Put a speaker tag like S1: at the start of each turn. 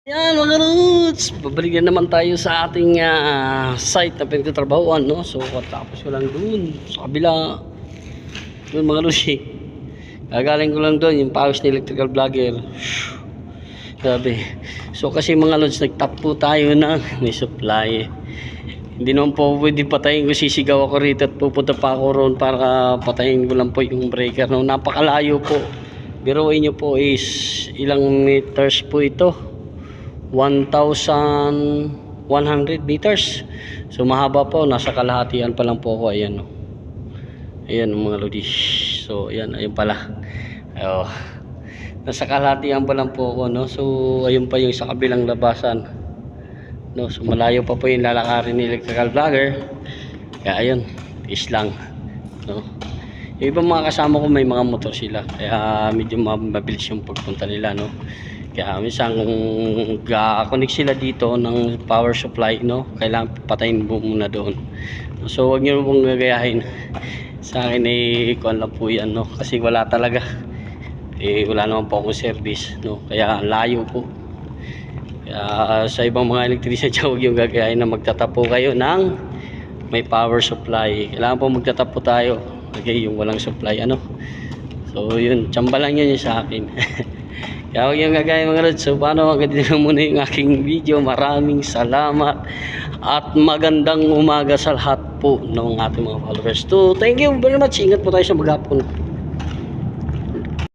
S1: Yan mga roots, babalik na naman tayo sa ating site na pinagtatrabahoan, no? So tapos ko lang dun sa kabila dun mga roots gagaling ko lang dun yung pawis ni electrical vlogger. Sabi, so kasi mga lods, nagtap po tayo na may supply. Hindi naman po pwede patayin ko, sisigaw ako rito at pupunta pa ako roon para patayin ko lang po yung breaker, no? Napakalayo po, biruin nyo po is ilang meters po ito, 1,100 meters. So mahaba po, nasa kalahatian pa lang po ako. Ayan, no? Ayan mga lodis. So ayan, ayun pala. Nasa kalahatian pa lang po ako, no? So ayun pa yung sa kabilang labasan, no? So malayo pa po yung lalakarin ni electrical vlogger. Kaya ayun, is lang, no? Yung ibang mga kasama ko may mga motor sila, kaya medyo mabilis yung pagpunta nila, no? Kaya minsan kung connect sila dito ng power supply, no, kailangan patayin mo muna doon. So wag niyo pong gagayahin. Sa akin kuan lang po yan, no, kasi wala talaga, wala naman po akong service, no, kaya layo po. Kaya sa ibang mga electrician dyan, huwag yung gagayahin na magtatapo kayo ng may power supply. Kailangan po magtatapo tayo, okay, yung walang supply, ano. So yun, tsamba lang yun sa akin. Kaya huwag yung gagaya mga lods. So paano, hanggang dito muna yung aking video. Maraming salamat at magandang umaga sa lahat po ng ating mga followers. So thank you very much. Ingat po tayo sa maghapon.